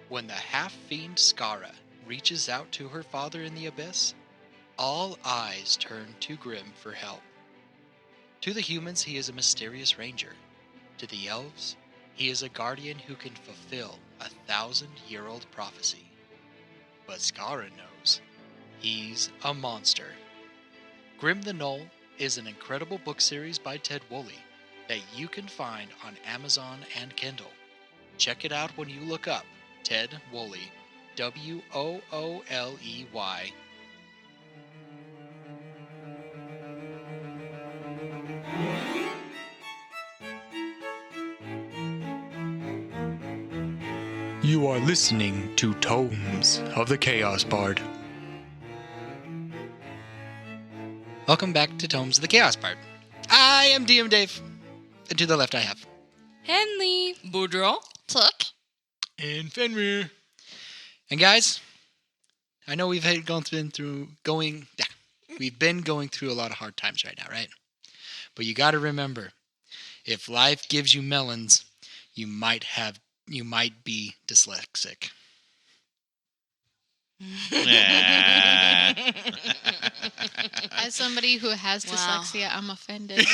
When the half-fiend Skara reaches out to her father in the abyss, all eyes turn to Grim for help. To the humans, he is a mysterious ranger. To the elves, he is a guardian who can fulfill 1,000-year-old prophecy. But Skara knows he's a monster. Grim the Knoll is an incredible book series by Ted Woolley that you can find on Amazon and Kindle. Check it out when you look up Ted Woolley, Wooley. You are listening to Tomes of the Chaos Bard. Welcome back to Tomes of the Chaos Bard. I am DM Dave, and to the left I have Henley, Boudreaux, and Fenrir. And guys, I know we've been going through a lot of hard times right now, right? But you got to remember, if life gives you melons, you might be dyslexic. As somebody who has dyslexia, I'm offended.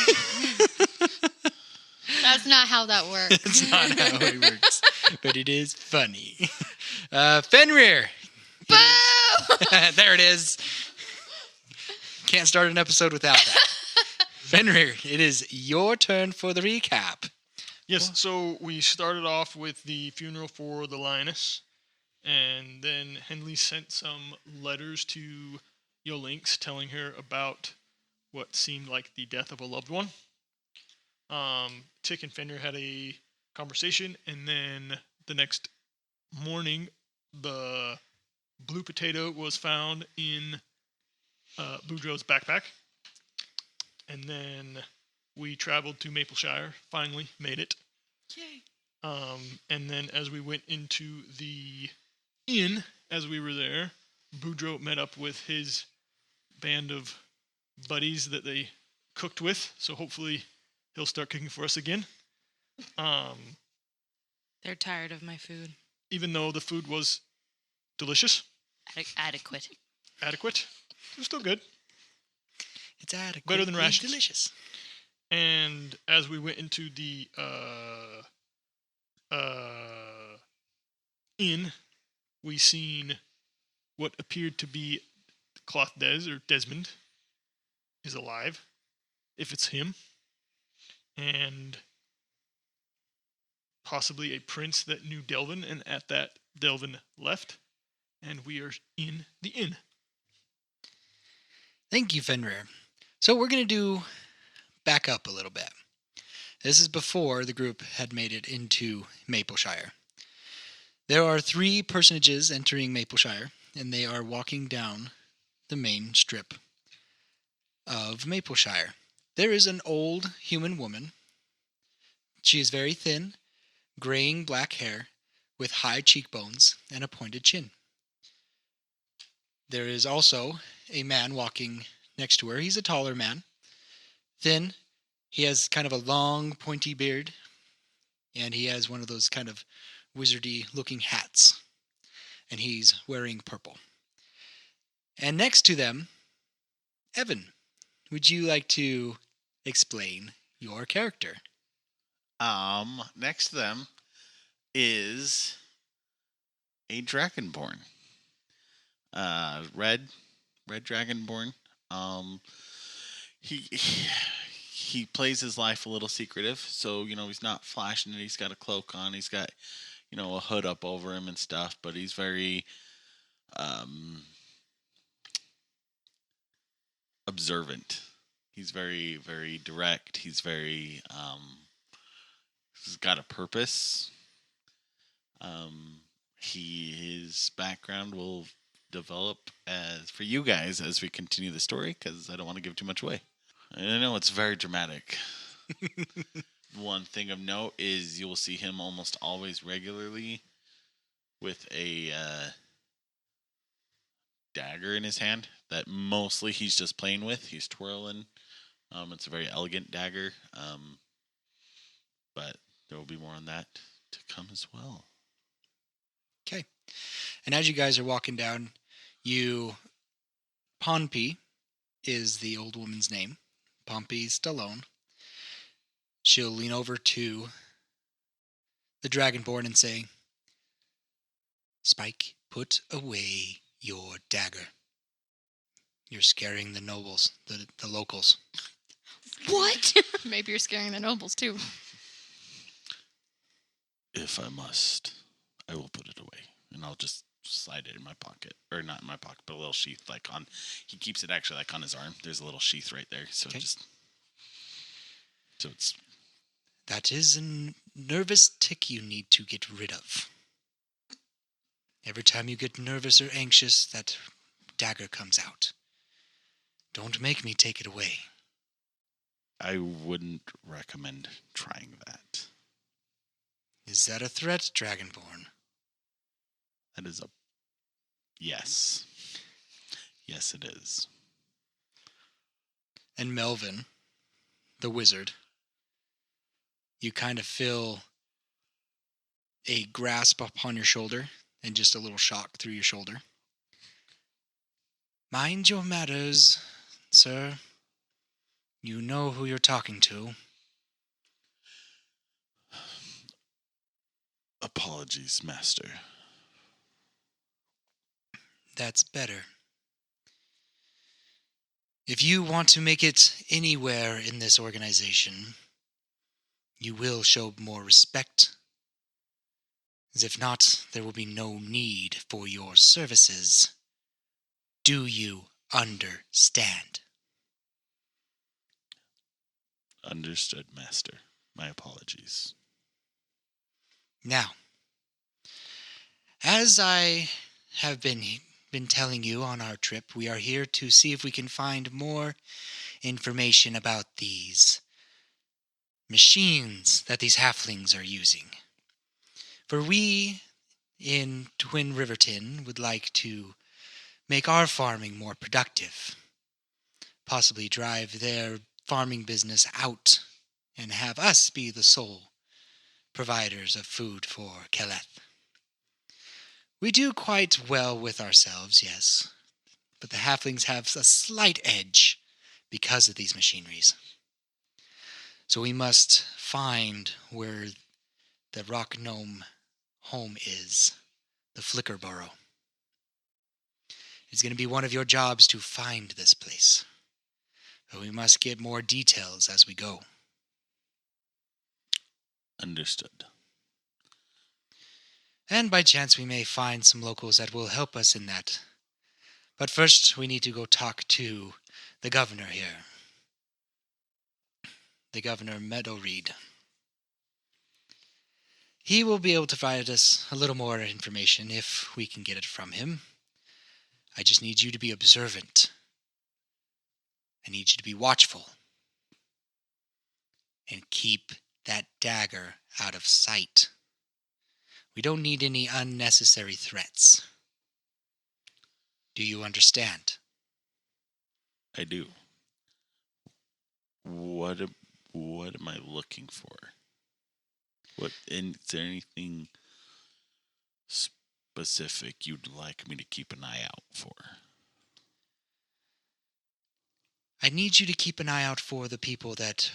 That's not how that works. That's not how it works. But it is funny. Fenrir. Boo! There it is. Can't start an episode without that. Fenrir, it is your turn for the recap. Yes, so we started off with the funeral for the lioness, and then Henley sent some letters to Yolinx telling her about what seemed like the death of a loved one. Tick and Fenrir had a conversation, and then the next morning, the blue potato was found in Boudreaux's backpack. And then we traveled to Mapleshire, finally made it. Yay. And then as we went into the inn, as we were there, Boudreaux met up with his band of buddies that they cooked with. So hopefully he'll start cooking for us again. They're tired of my food. Even though the food was delicious. Adequate. Adequate. It was still good. It's adequate. Better than rations. Delicious. And as we went into the inn, we seen what appeared to be Desmond is alive, if it's him, and possibly a prince that knew Delvin, and at that Delvin left, and we are in the inn. Thank you, Fenrir. So we're going to back up a little bit. This is before the group had made it into Mapleshire. There are 3 personages entering Mapleshire, and they are walking down the main strip of Mapleshire. There is an old human woman. She is very thin, graying black hair, with high cheekbones and a pointed chin. There is also a man walking next to her. He's a taller man, thin. He has kind of a long, pointy beard, and he has one of those kind of wizardy-looking hats, and he's wearing purple. And next to them, Evan, would you like to explain your character? Next to them is a Dragonborn. Red Dragonborn. He plays his life a little secretive, so he's not flashing it. He's got a cloak on. He's got a hood up over him and stuff. But he's very observant. He's very, very direct. He's very he's got a purpose. His background will develop for you guys as we continue the story, because I don't want to give too much away. I know it's very dramatic. One thing of note is you will see him almost always regularly with a dagger in his hand that mostly he's just playing with. He's twirling. It's a very elegant dagger, but there will be more on that to come as well. Okay. And as you guys are walking down, Pompey is the old woman's name. Pompey Stallone. She'll lean over to the Dragonborn and say, Spike, put away your dagger. You're scaring the nobles, the locals. What? Maybe you're scaring the nobles, too. If I must, I will put it away. And I'll just slide it in my pocket. Or not in my pocket, but a little sheath. He keeps it actually on his arm. There's a little sheath right there. So okay. It's... That is a nervous tick you need to get rid of. Every time you get nervous or anxious, that dagger comes out. Don't make me take it away. I wouldn't recommend trying that. Is that a threat, Dragonborn? That is a... Yes. Yes, it is. And Melvin, the wizard, you kind of feel a grasp upon your shoulder and just a little shock through your shoulder. Mind your manners, sir. You know who you're talking to. Apologies, Master. That's better. If you want to make it anywhere in this organization, you will show more respect. As if not, there will be no need for your services. Do you understand? Understood, Master. My apologies. Now, as I have been telling you on our trip, we are here to see if we can find more information about these machines that these halflings are using. For we in Twin Riverton would like to make our farming more productive, possibly drive their farming business out and have us be the sole providers of food for Keleth. We do quite well with ourselves, yes, but the halflings have a slight edge because of these machineries. So we must find where the rock gnome home is, the Flicker Burrow. It's going to be one of your jobs to find this place, but we must get more details as we go. Understood. And by chance we may find some locals that will help us in that. But first we need to go talk to the governor here. The Governor Meadowreed. He will be able to provide us a little more information if we can get it from him. I just need you to be observant. I need you to be watchful. And keep that dagger out of sight. We don't need any unnecessary threats. Do you understand? I do. What am I looking for? Is there anything specific you'd like me to keep an eye out for? I need you to keep an eye out for the people that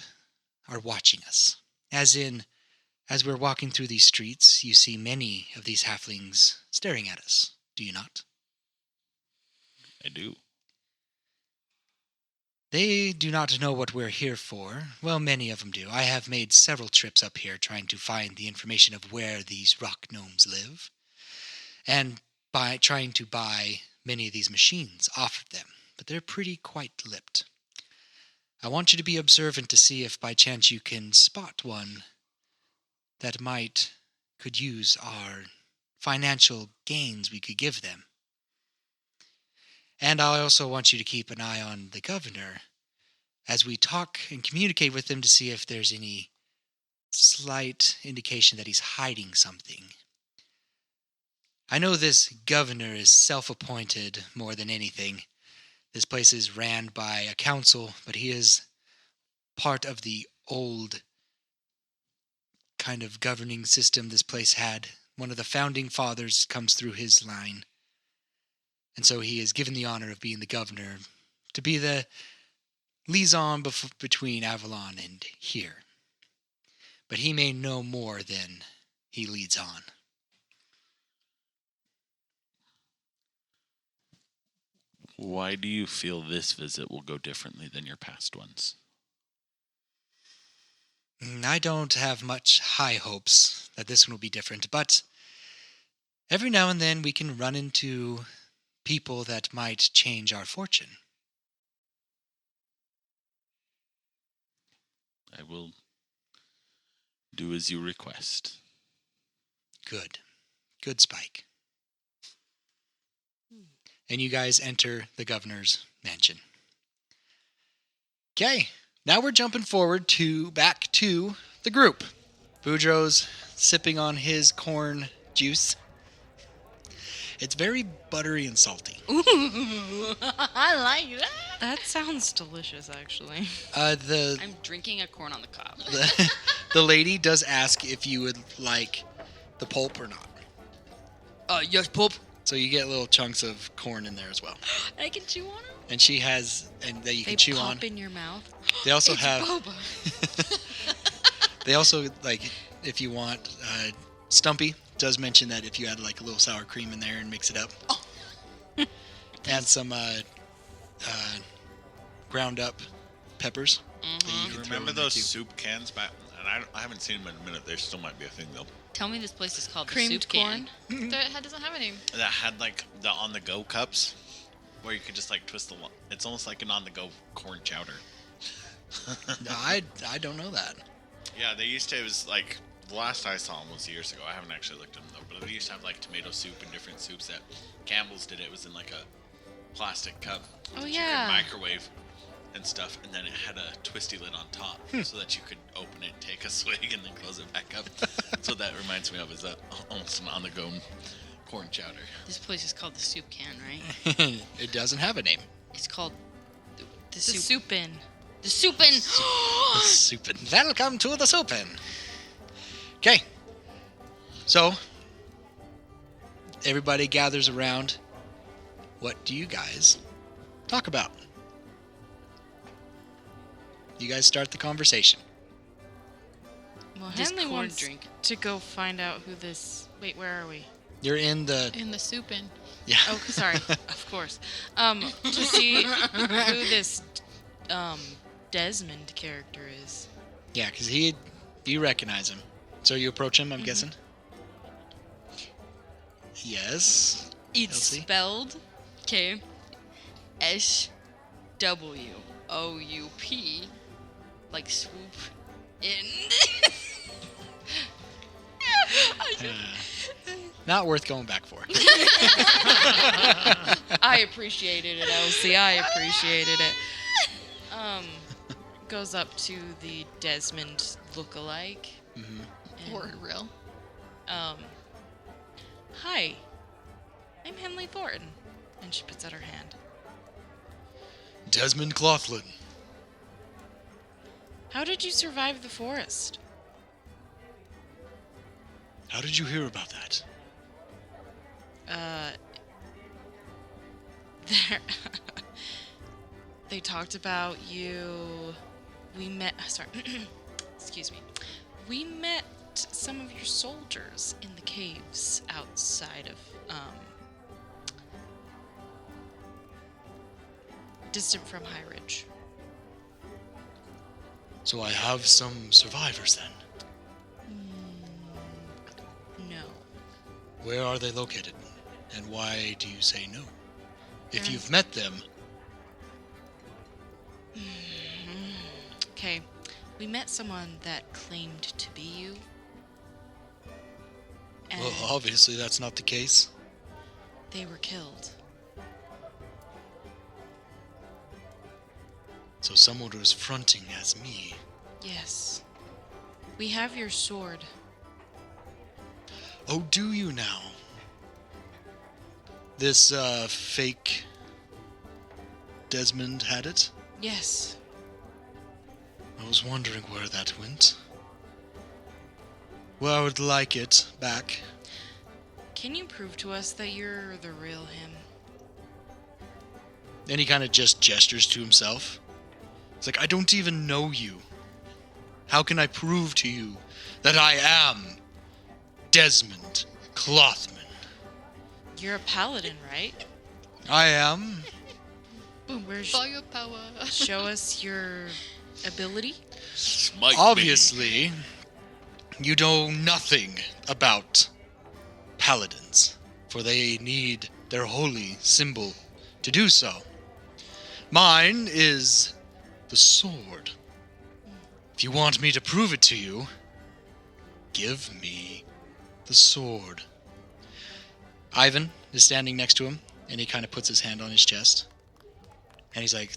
are watching us. As we're walking through these streets, you see many of these halflings staring at us. Do you not? I do. They do not know what we're here for. Well, many of them do. I have made several trips up here trying to find the information of where these rock gnomes live, and by trying to buy many of these machines off of them, but they're pretty lipped. I want you to be observant to see if by chance you can spot one that could use our financial gains we could give them. And I also want you to keep an eye on the governor as we talk and communicate with him to see if there's any slight indication that he's hiding something. I know this governor is self-appointed more than anything. This place is ran by a council, but he is part of the old kind of governing system this place had one of the founding fathers comes through his line. And so he is given the honor of being the governor, to be the liaison between Avalon and here. But he may know more than he leads on. Why do you feel this visit will go differently than your past ones? I don't have much high hopes that this one will be different, but every now and then we can run into people that might change our fortune. I will do as you request. Good. Good, Spike. And you guys enter the governor's mansion. Okay, now we're jumping forward back to the group. Boudreaux's sipping on his corn juice. It's very buttery and salty. Ooh, I like that. That sounds delicious, actually. I'm drinking a corn on the cob. The lady does ask if you would like the pulp or not. Yes, pulp. So you get little chunks of corn in there as well. I can chew on them? And she has, and that you can chew on. They pop in your mouth. They also It's have. boba. They also, like, if you want, Stumpy does mention that if you add like a little sour cream in there and mix it up, and some ground up peppers. That you can throw Remember in there those too. soup cans back? And I haven't seen them in a minute. There still might be a thing though. Tell me this place is called the Creamed soup can. corn. That doesn't have a name. That had like the on-the-go cups, where you could just like twist the. It's almost like an on-the-go corn chowder. No, I don't know that. Yeah, they used to. It was like the last I saw them was years ago. I haven't actually looked at them though. But they used to have like tomato soup and different soups that Campbell's did. It was in like a plastic cup. Oh, that yeah. You could microwave and stuff, and then it had a twisty lid on top, so that you could open it, take a swig, and then close it back up. So that reminds me of is almost an on-the-go corn chowder. This place is called the soup can, right? It doesn't have a name. It's called the The soup. soup in. The soup in. The soup. Welcome to the soup inn. Okay. So, everybody gathers around. What do you guys talk about? You guys start the conversation. Well, This Henley corn wants drink. to go find out who this... Wait, where are we? You're in the... In the soup in. Yeah. Oh, sorry. Of course. To see who this Desmond character is. Yeah, because you recognize him. So you approach him, I'm guessing? Yes. It's Elsie? spelled KSWOUP, like swoop in. Not worth going back for. I appreciated it, Elsie. I appreciated it. Goes up to the Desmond look-alike. Mm-hmm. and, Or real. Hi, I'm Henley Thornton. And she puts out her hand. Desmond Clothlin. How did you survive the forest? How did you hear about that? They talked about you. We met. Sorry. Excuse me. We met some of your soldiers in the caves outside of, distant from High Ridge. So I have some survivors then. No. Where are they located? And why do you say no? If They're- you've met them, Okay. We met someone that claimed to be you. And well, obviously that's not the case. they were killed. So someone was fronting as me. Yes. We have your sword. Oh, do you now? This, fake Desmond had it? Yes. I was wondering where that went. Well, I would like it back. Can you prove to us that you're the real him? And he kind of just gestures to himself. It's like, I don't even know you. How can I prove to you that I am Desmond Clothlin? You're a paladin, right? I am. Boom, where's Firepower. show us your ability? Smite me. Obviously, you know nothing about paladins, for they need their holy symbol to do so. Mine is the sword. If you want me to prove it to you, give me the sword. Ivan is standing next to him, and he kind of puts his hand on his chest. And he's like,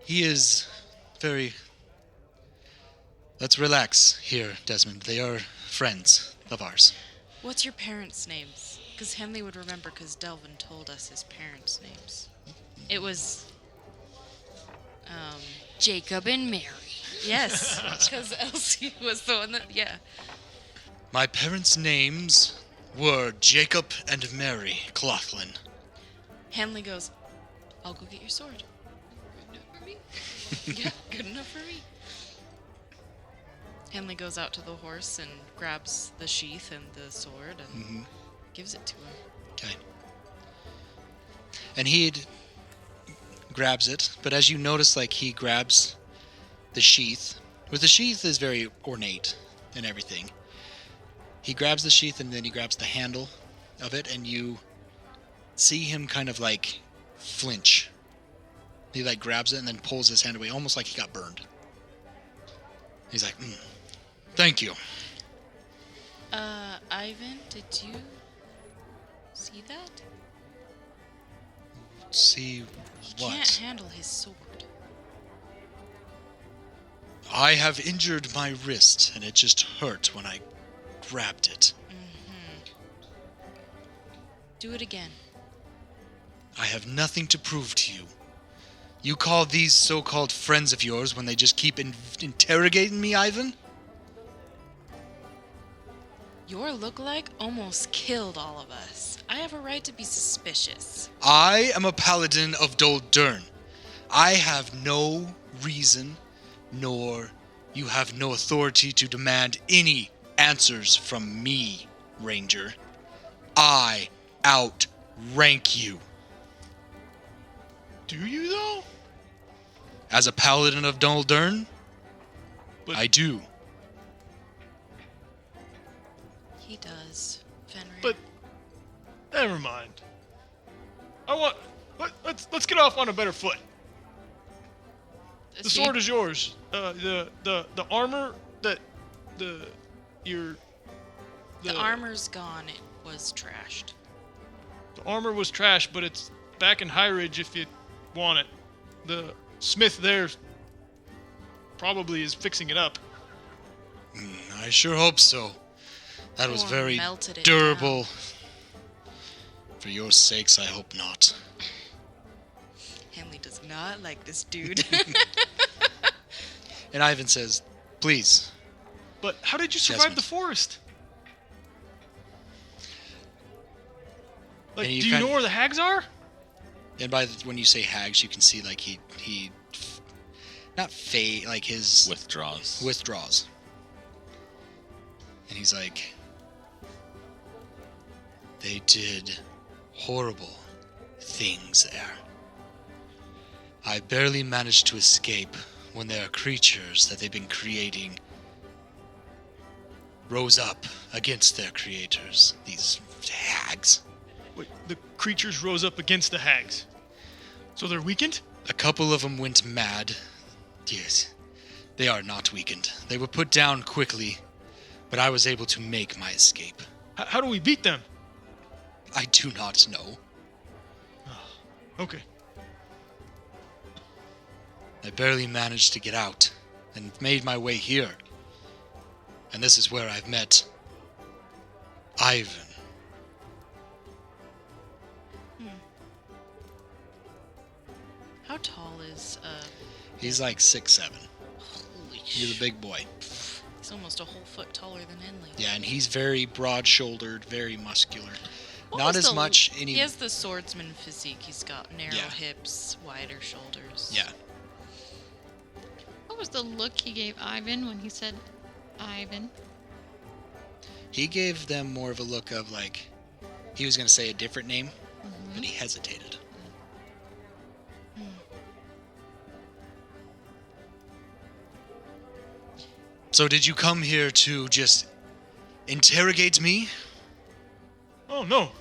he is very... Let's relax here, Desmond. They are friends of ours. What's your parents' names? Because Henley would remember, because Delvin told us his parents' names. It was... Jacob and Mary. Yes, because Elsie was the one that... Yeah. My parents' names were Jacob and Mary Clothlin. Henley goes, I'll go get your sword. Good enough for me? Yeah, good enough for me. Henley goes out to the horse and grabs the sheath and the sword and gives it to him. Okay. And he grabs it, but as you notice, like, he grabs the sheath. With the sheath is very ornate and everything. He grabs the sheath and then he grabs the handle of it, and you see him kind of like flinch. He like grabs it and then pulls his hand away, almost like he got burned. He's like, thank you. Ivan, did you see that? See He what? can't handle his sword. I have injured my wrist, and it just hurt when I grabbed it. Do it again. I have nothing to prove to you. You call these so-called friends of yours when they just keep interrogating me, Ivan? Your lookalike almost killed all of us. I have a right to be suspicious. I am a paladin of Doldurn. I have no reason, nor you have no authority to demand any answers from me, Ranger. I outrank you. Do you, though? As a paladin of Doldurn, But- I do. He does, Fenrir. But never mind. Let's get off on a better foot. The sword is yours. The armor that the armor's gone. It was trashed. The armor was trash, but it's back in High Ridge if you want it. The smith there probably is fixing it up. I sure hope so. That was Or very melted it durable. For your sakes, I hope not. Henley does not like this dude. And Ivan says, please. But how did you survive Desmond. the forest? Like, And you do you kinda- know where the hags are? And when you say hags, you can see like he not fade, like his withdraws. And he's like, they did horrible things there. I barely managed to escape when their creatures that they've been creating rose up against their creators, these hags. Wait, the creatures rose up against the hags. So they're weakened? A couple of them went mad. Yes, they are not weakened. They were put down quickly, but I was able to make my escape. How do we beat them? I do not know. Okay. I barely managed to get out and made my way here. And this is where I've met Ivan. How tall is He's like 6'7". Holy He's a big boy. He's He's almost a whole foot taller than Henley. Yeah, and he's very broad-shouldered, very muscular. What Not was as the- much any. He has the swordsman physique. He's got narrow Yeah. hips, wider shoulders. Yeah. What was the look he gave Ivan when he said Ivan? He gave them more of a look of like he was going to say a different name, but he hesitated. So did you come here to just interrogate me? Oh no,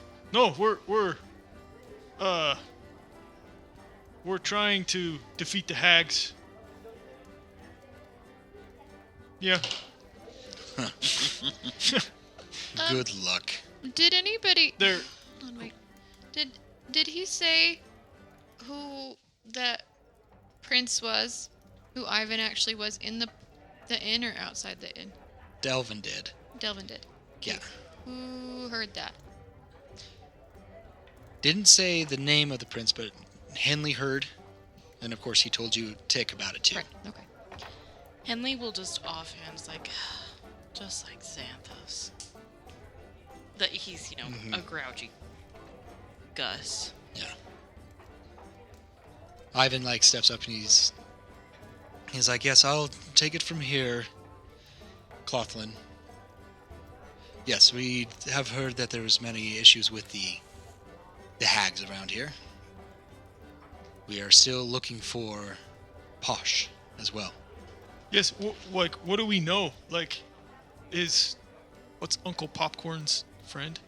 we're trying to defeat the hags. Yeah. Good luck. Did anybody? They're Hold on, wait. Did he say who that prince was? Who Ivan actually was in the inn or outside the inn? Delvin did. Delvin did. Yeah. Who heard that? Didn't say the name of the prince, but Henley heard. And of course he told you Tick about it too. Right. Okay. Henley will just offhand like, just like Xanthos. That he's, a grouchy Gus. Yeah. Ivan like steps up and he's like, yes, I'll take it from here, Clothlin. Yes, we have heard that there was many issues with the hags around here. We are still looking for Posh as well. yes. What do we know? Like, what's Uncle Popcorn's friend?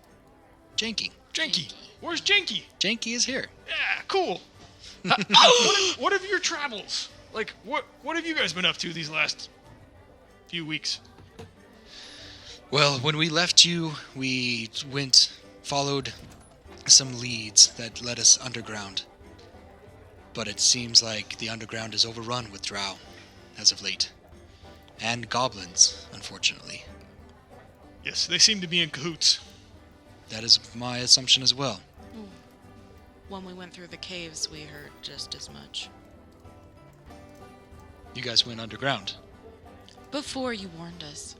Janky. Janky. Where's Janky? Janky is here. Yeah, cool. What have your travels? Like, what have you guys been up to these last few weeks? Well, when we left you, we followed some leads that led us underground. But it seems like the underground is overrun with drow as of late. And goblins, unfortunately. Yes, they seem to be in cahoots. That is my assumption as well. When we went through the caves, we heard just as much. You guys went underground. Before you warned us.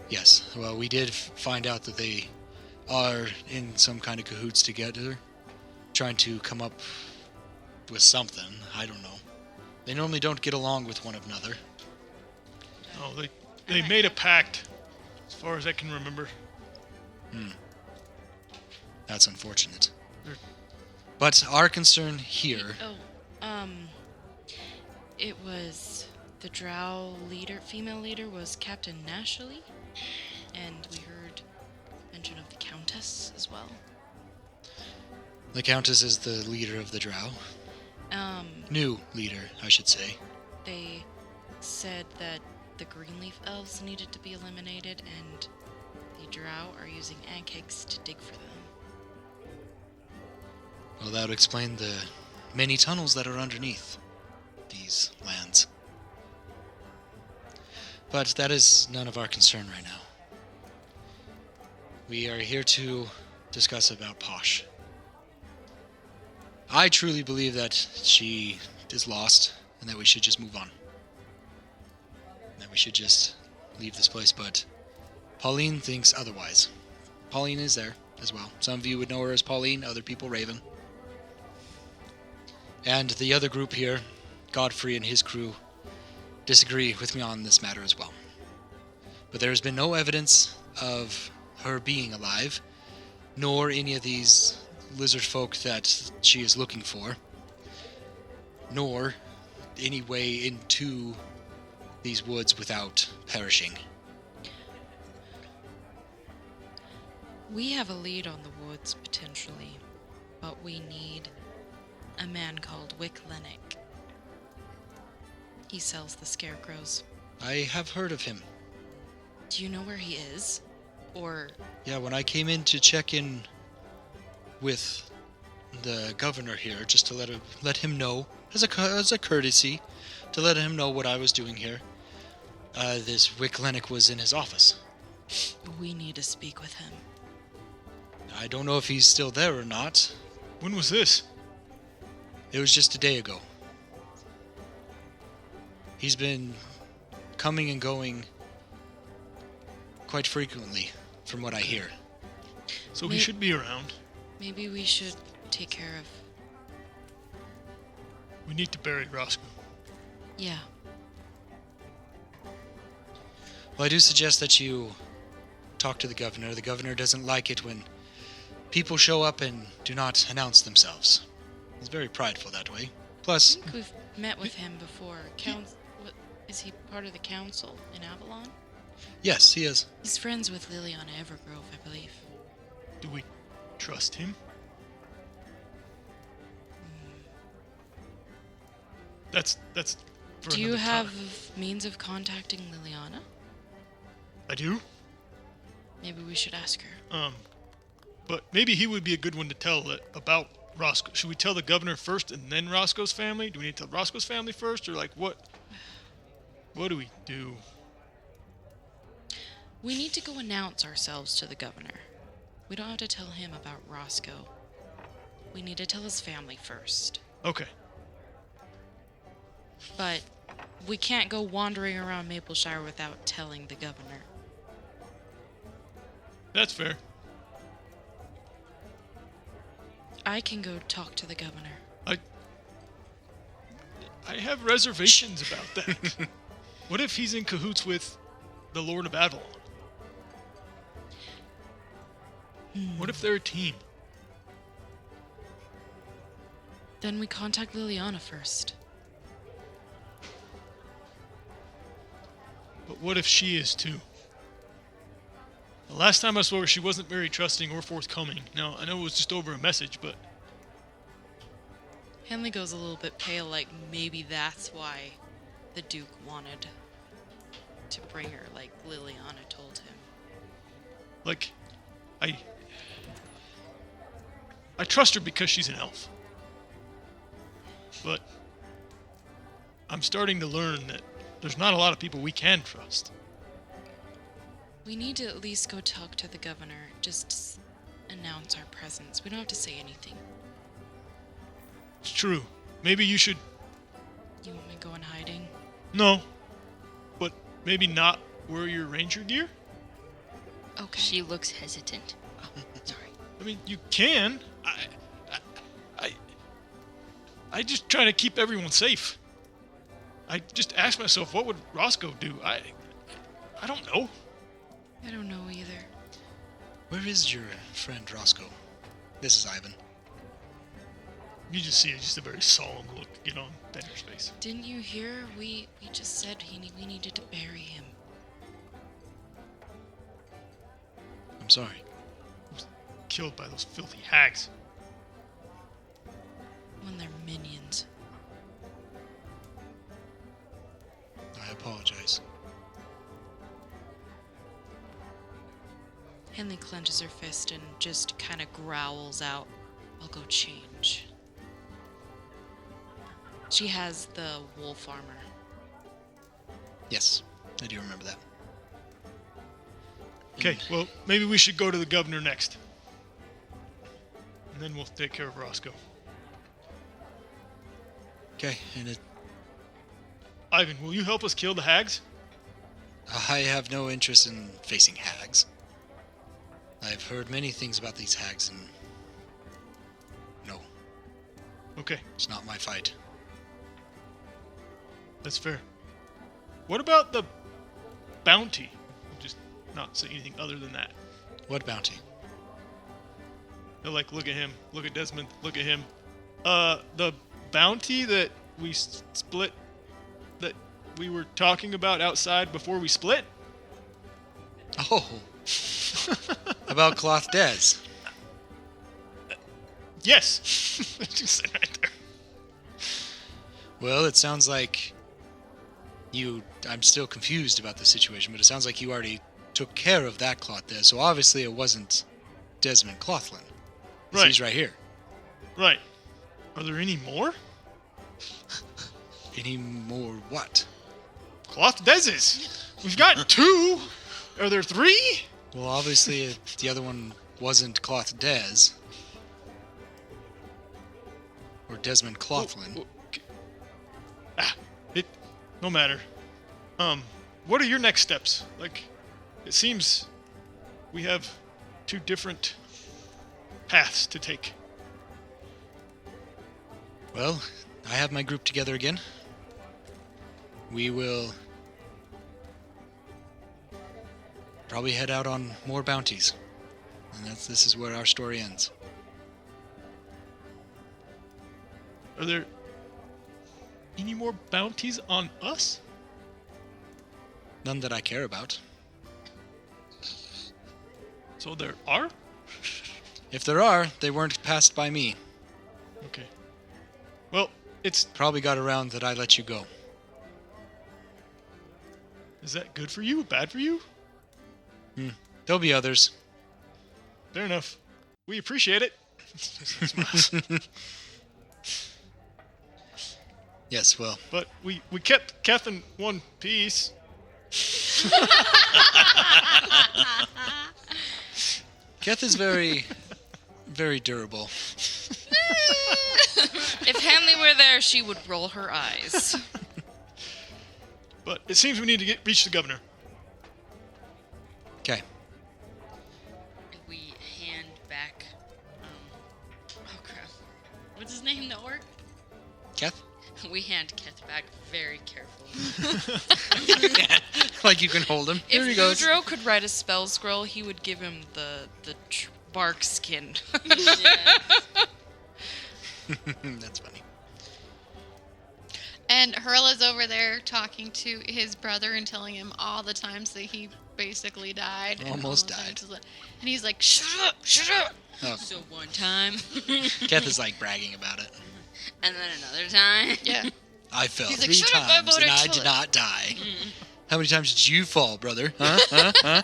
Yes, well, we did find out that they are in some kind of cahoots together, trying to come up with something. I don't know. They normally don't get along with one another. Oh, they made a pact, as far as I can remember. That's unfortunate. They're- But our concern here... It was the drow leader, female leader was Captain Nashley, and we heard mention of the Countess as well. The Countess is the leader of the drow. New leader, I should say. They said that the Greenleaf elves needed to be eliminated, and the drow are using ankheggs to dig for them. Well, that would explain the many tunnels that are underneath these lands. But that is none of our concern right now. We are here to discuss about Posh. I truly believe that she is lost and that we should just move on. That we should just leave this place, but Pauline thinks otherwise. Pauline is there as well. Some of you would know her as Pauline, other people Raven. And the other group here, Godfrey and his crew, disagree with me on this matter as well. But there has been no evidence of her being alive, nor any of these lizard folk that she is looking for, nor any way into these woods without perishing. We have a lead on the woods, potentially, but we need a man called Wick Lennox. He sells the scarecrows. I have heard of him. Do you know where he is? Or Yeah, when I came in to check in with the governor here, just to let him know, as a courtesy, to let him know what I was doing here, this Wick Lennox was in his office. we need to speak with him. I don't know if he's still there or not. When was this? It was just a day ago. He's been coming and going quite frequently, from what I hear. So he should be around. Maybe we should take care of... We need to bury Roscoe. Yeah. Well, I do suggest that you talk to the governor. The governor doesn't like it when people show up and do not announce themselves. He's very prideful that way. I Plus, think we've met with him before. What, is he part of the council in Avalon? yes, he is. He's friends with Liliana Evergrove, I believe. Do we trust him? That's for Do you another have time. means of contacting Liliana? I do. Maybe we should ask her. But maybe he would be a good one to tell about Roscoe. Should we tell the governor first and then Roscoe's family? Do we need to tell Roscoe's family first, or like what? What do we do? We need to go announce ourselves to the governor. We don't have to tell him about Roscoe. We need to tell his family first. Okay. But we can't go wandering around Mapleshire without telling the governor. That's fair. I can go talk to the governor. I have reservations about that. What if he's in cahoots with the Lord of Avalon? What if they're a team? Then we contact Liliana first. But what if she is too? The last time I saw her, she wasn't very trusting or forthcoming. Now, I know it was just over a message, but Henley goes a little bit pale, like maybe that's why the Duke wanted to bring her, like Liliana told him. like, I trust her because she's an elf. But I'm starting to learn that there's not a lot of people we can trust. We need to at least go talk to the governor, just announce our presence. We don't have to say anything. It's true. Maybe you should... You want me to go in hiding? No. But maybe not wear your ranger gear? Okay. She looks hesitant. Sorry. I mean, you can. I just try to keep everyone safe. I just ask myself, what would Roscoe do? I don't know. I don't know either. Where is your friend Roscoe? This is Ivan. You just see just a very solemn look get on Fenrir's face. Didn't you hear? We just said we needed to bury him. I'm sorry. Killed by those filthy hags. When they're minions. I apologize. Henley clenches her fist and just kind of growls out, "I'll go change." She has the wolf armor. Yes, I do remember that. Okay, well, maybe we should go to the governor next. And then we'll take care of Roscoe. Okay, and Ivan, will you help us kill the hags? I have no interest in facing hags. I've heard many things about these hags, and no, Okay, it's not my fight. that's fair. What about the bounty? We'll just not say anything other than that. What bounty? They'll like, look at him, look at Desmond, look at him. The bounty that we split, that we were talking about outside before we split? Oh, about Cloth Des. Yes! Just sit right there. Well, it sounds like I'm still confused about the situation, but it sounds like you already took care of that Cloth Des, so obviously it wasn't Desmond Clothlin. 'Cause Right. He's right here. Right. Are there any more? Any more what? Cloth Deses! We've got 2! Are there 3? Well, obviously the other one wasn't Cloth Des. Or Desmond Clothlin. It no matter. what are your next steps? Like, it seems we have two different paths to take. Well, I have my group together again. We will probably head out on more bounties. And this is where our story ends. Are there any more bounties on us? None that I care about. So there are? If there are, they weren't passed by me. Okay. Well, it's... Probably got around that I let you go. Is that good for you? Bad for you? There'll be others. Fair enough. We appreciate it. Yes, well, But we kept Keth in one piece. Keth is very, very durable. If Henley were there, she would roll her eyes. But it seems we need to reach the governor. Okay. We hand back. Oh crap! What's his name? The orc. Keth? We hand Keth back very carefully. Like you can hold him. Here he If goes. Boudreaux could write a spell scroll, he would give him the bark skin. That's funny. And Hurla's over there talking to his brother and telling him all the times that he basically died. and all Almost the died. times that- And he's like, shut up, shut up. Oh, So one time, Keth is like bragging about it. and then another time. Yeah. I fell He's like, 3 "Shut up, I'm times about and to I kill did it." not die. How many times did you fall, brother? Huh?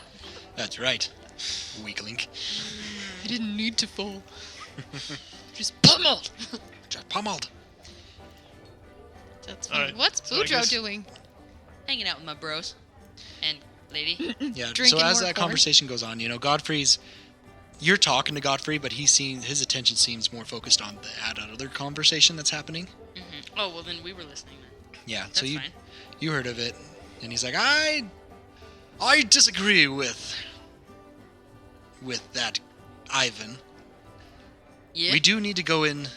That's right. Weakling. I didn't need to fall. Just pummeled. Just pummeled. That's All funny. right, What's so I Boudreaux guess- doing? Hanging out with my bros and lady. Yeah, Drinking so as more that corn? conversation goes on, Godfrey's... You're talking to Godfrey, but his attention seems more focused on that other conversation that's happening. Oh well, then we were listening. Then. Yeah, That's so fine. you heard of it, and he's like, I disagree with that Ivan. Yeah. We do need to go in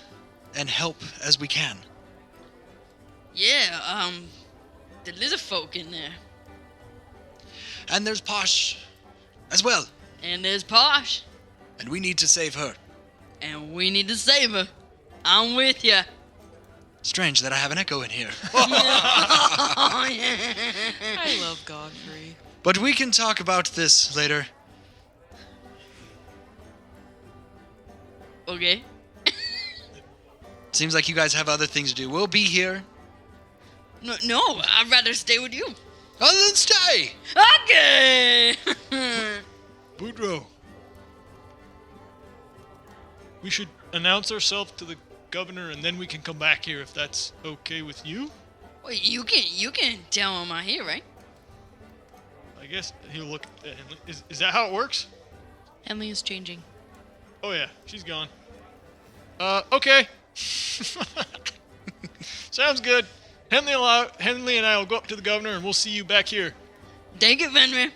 and help as we can. Yeah. The lizard folk in there, And there's Posh as well, and there's Posh, and we need to save her. and we need to save her. I'm with ya. Strange that I have an echo in here. Oh yeah. I love Godfrey. But we can talk about this later. Okay. Seems like you guys have other things to do. We'll be here. No, I'd rather stay with you. Oh, then stay! Okay. Boudreaux. We should announce ourselves to the governor, and then we can come back here if that's okay with you. Well, you can tell him I'm here, right? I guess he'll look at Henley. Is that how it works? Henley is changing. Oh yeah, she's gone. Okay. Sounds good. Henley and I will go up to the governor, and we'll see you back here. Thank you, Fenrir.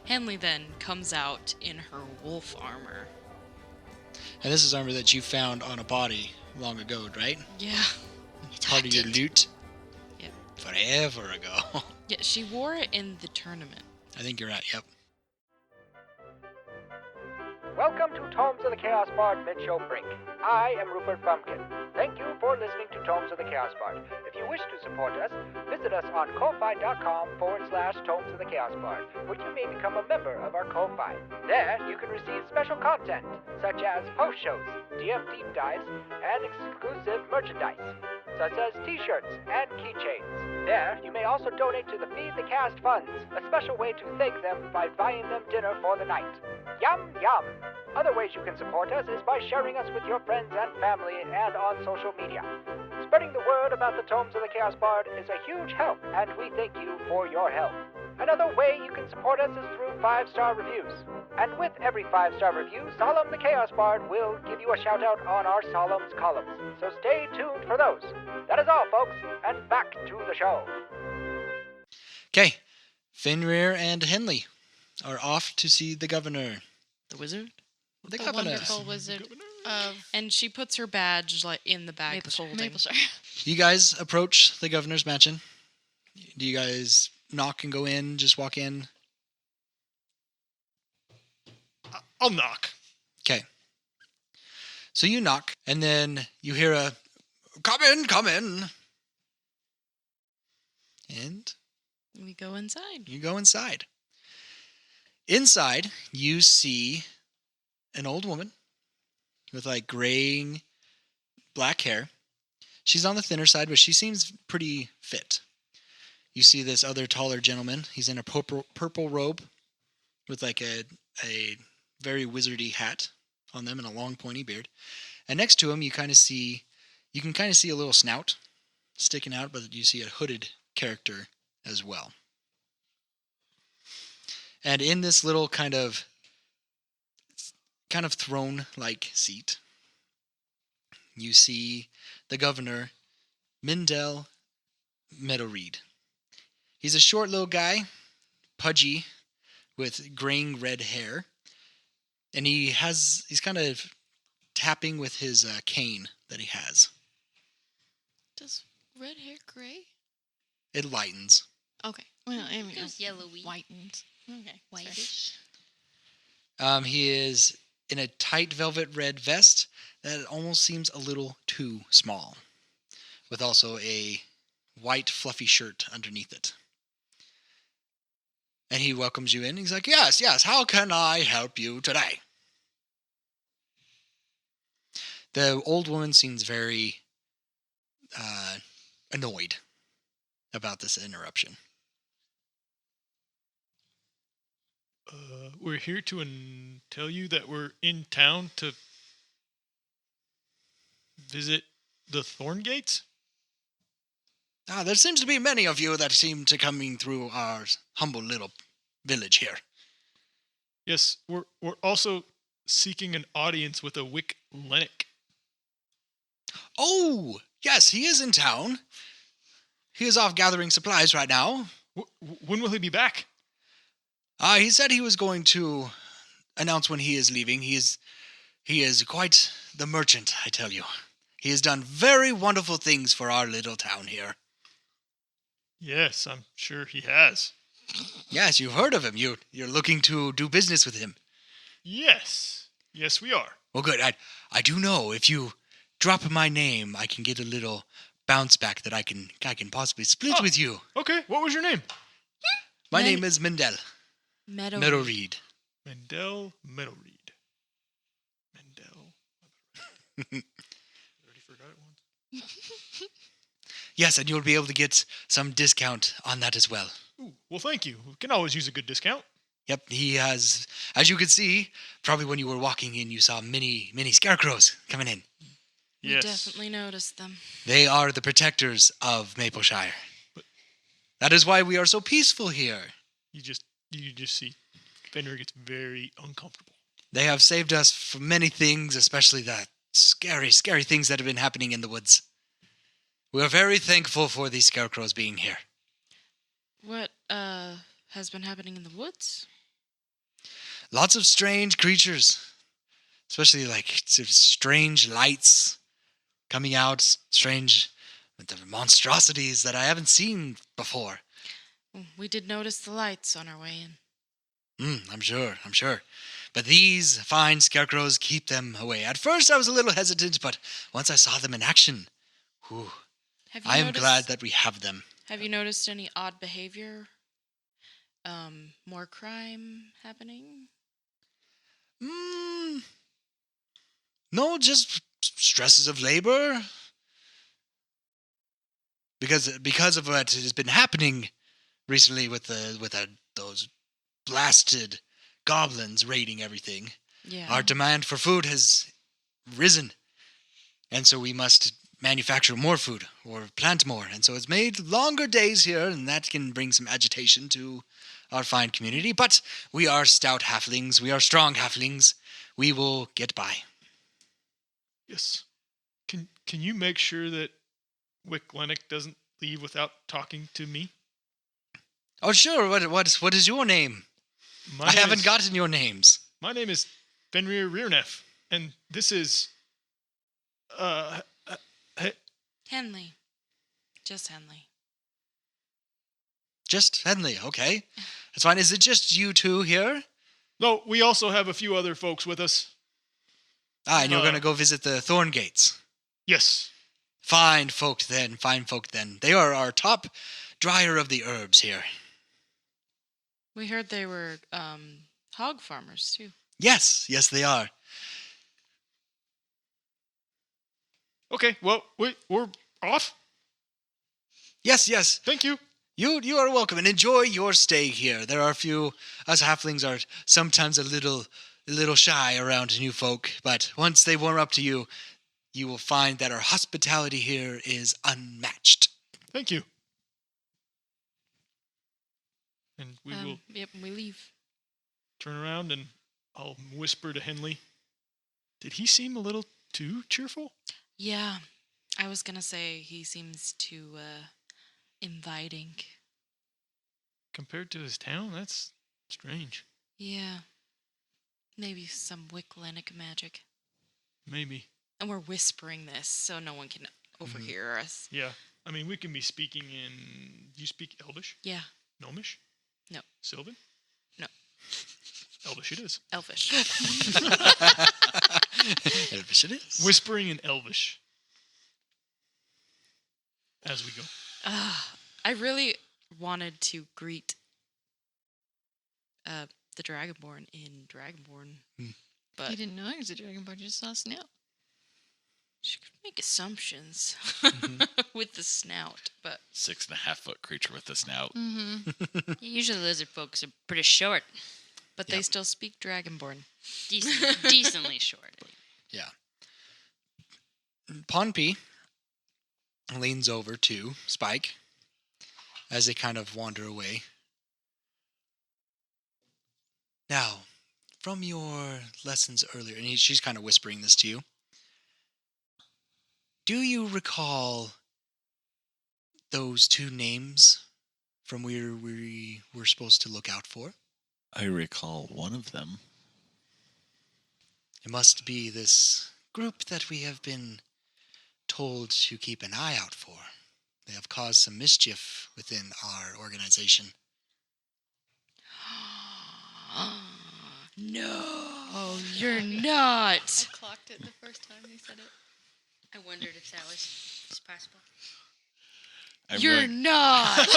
Henley then comes out in her wolf armor. And this is armor that you found on a body long ago, right? Yeah. It's part of your loot. Yep. Forever ago. Yeah, she wore it in the tournament. I think you're right, yep. Welcome to Tomes of the Chaos Bard Mid-Show Break. I am Rupert Bumpkin. Thank you for listening to Tomes of the Chaos Bard. If you wish to support us, visit us on ko-fi.com/Tomes of the Chaos Bard, where you may become a member of our Ko-Fi. There, you can receive special content, such as post-shows, DM deep dives, and exclusive merchandise, such as t-shirts and keychains. There, you may also donate to the Feed the Cast funds, a special way to thank them by buying them dinner for the night. Yum, yum! Other ways you can support us is by sharing us with your friends and family and on social media. Spreading the word about the Tomes of the Chaos Bard is a huge help, and we thank you for your help. Another way you can support us is through 5-star reviews. And with every 5-star review, Solemn the Chaos Bard will give you a shout-out on our Solemn's columns. So stay tuned for those. That is all, folks, and back to the show. Okay. Fenrir and Henley are off to see the governor. The wizard? The The governor. wonderful wizard of And she puts her badge like in the bag that's holding. Mapleshire. You guys approach the governor's mansion. Do you guys knock and go in? Just walk in? I'll knock. Okay. So you knock, and then you hear a, come in, come in. And We go inside. you go inside. Inside, you see an old woman with like graying black hair. She's on the thinner side, but she seems pretty fit. You see this other taller gentleman. He's in a purple robe with like a very wizardy hat on them and a long pointy beard. And next to him, you can kind of see a little snout sticking out, but you see a hooded character as well. And in this little kind of throne-like seat, you see the governor, Mindel Meadowreed. He's a short little guy, pudgy, with graying red hair. And he's kind of tapping with his cane that he has. Does red hair gray? It lightens. Okay. Well, I mean, Goes yellowy. whitened. Okay. Whitish. He is in a tight velvet red vest that almost seems a little too small, with also a white fluffy shirt underneath it. And he welcomes you in. He's like, yes, how can I help you today? The old woman seems very annoyed about this interruption. We're here to tell you that we're in town to visit the Thorn Gates. There seems to be many of you that seem to coming through our humble little village here. Yes, we're also seeking an audience with a Wick Lennox. Oh, yes, he is in town. He is off gathering supplies right now. When will he be back? He said he was going to announce when he is leaving. He is quite the merchant, I tell you. He has done very wonderful things for our little town here. Yes, I'm sure he has. Yes, you've heard of him. You're looking to do business with him. Yes, we are. Well, good. I do know if you drop my name, I can get a little bounce back that I can possibly split with you. Okay, what was your name? My name is Mindel Meadowreed. Meadowreed. Mendel Meadowreed. Mendel. I already forgot it once. Yes, and you'll be able to get some discount on that as well. Ooh, well, thank you. We can always use a good discount. Yep, he has, as you could see, probably when you were walking in, you saw many scarecrows coming in. We Yes. definitely noticed them. They are the protectors of Mapleshire. That is why we are so peaceful here. You just see Fenrir gets very uncomfortable. They have saved us from many things, especially the scary things that have been happening in the woods. We are very thankful for these scarecrows being here. What has been happening in the woods? Lots of strange creatures, especially like strange lights coming out, strange monstrosities that I haven't seen before. We did notice the lights on our way in. I'm sure. But these fine scarecrows keep them away. At first I was a little hesitant, but once I saw them in action, I am glad that we have them. Have you noticed any odd behavior? More crime happening? No, just stresses of labor. Because of what has been happening recently with those blasted goblins raiding everything. Yeah. Our demand for food has risen. And so we must manufacture more food or plant more. And so it's made longer days here, and that can bring some agitation to our fine community. But we are stout halflings. We are strong halflings. We will get by. Yes. Can you make sure that Wick Lennox doesn't leave without talking to me? Oh, sure. What is your name? I haven't gotten your names. My name is Fenrir Rearneff, and this is Henley. Just Henley. Just Henley, okay. That's fine. Is it just you two here? No, we also have a few other folks with us. Ah, and you're going to go visit the Thorn Gates. Yes. Fine folk then. They are our top dryer of the herbs here. We heard they were hog farmers too. Yes, they are. Okay, well, we're off. Yes. Thank you. You are welcome, and enjoy your stay here. There are a few, us halflings are sometimes a little shy around new folk, but once they warm up to you, you will find that our hospitality here is unmatched. Thank you. And we will Yep, we leave. turn around and I'll whisper to Henley. Did he seem a little too cheerful? Yeah, I was gonna say he seems too inviting. Compared to his town, that's strange. Yeah, maybe some Wicklinic magic. Maybe. And we're whispering this so no one can overhear us. Yeah. I mean, we can be speaking in... You speak Elvish? Yeah, Gnomish? No. Sylvan? No. Elvish it is. Elvish. Elvish it is. Whispering in Elvish. As we go. I really wanted to greet the Dragonborn in Dragonborn, but You didn't know he was a dragonborn. You just saw a snout. she could make assumptions with the snout. But 6.5-foot creature with a snout. Mm-hmm. Usually lizard folks are pretty short. they still speak Dragonborn. Decently short. Yeah. Pompey leans over to Spike as they kind of wander away. Now, from your lessons earlier, and she's kind of whispering this to you, do you recall those two names from where we were supposed to look out for? I recall one of them. It must be this group that we have been told to keep an eye out for. They have caused some mischief within our organization. No, you're not. I clocked it the first time he said it. I wondered if that was possible. You're not.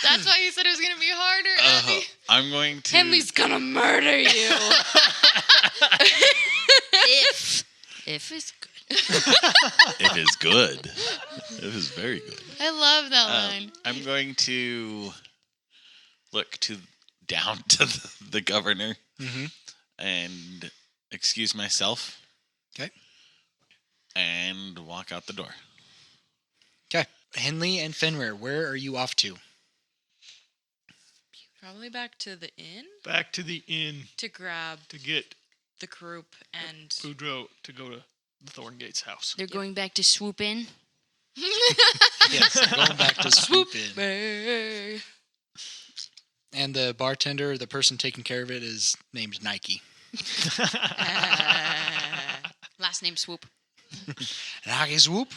That's why you said it was going to be harder, Abby. I'm going to... Henley's gonna murder you. If it's good. If it's good. It is very good. I love that line. I'm going to look down to the governor and excuse myself. Okay. And walk out the door. Okay. Henley and Fenrir, where are you off to? Probably back to the inn Back to the inn to grab to get the group and Boudreaux to go to the Thorngate's house. They're going back to swoop in. Yes, going back to Swoop In. Bay. And the bartender, the person taking care of it, is named Nike. Last name Swoop. Nike Swoop.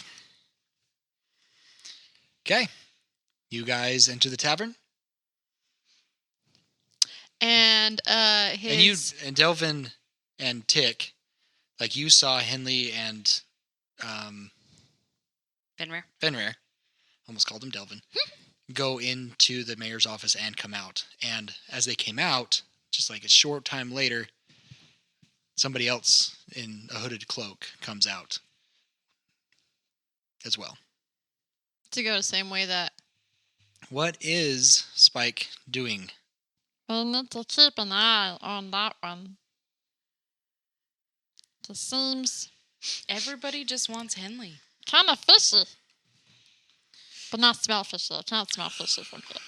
Okay. You guys enter the tavern. And his... And Delvin and Tick, like you saw Henley and Fenrir. almost called him Delvin, go into the mayor's office and come out. And as they came out, just like a short time later, somebody else in a hooded cloak comes out as well. To go the same way that... What is Spike doing? We need to keep an eye on that one. It seems Everybody just wants Henley. kind of fishy. But not smell fishy. I can't smell fishy from here.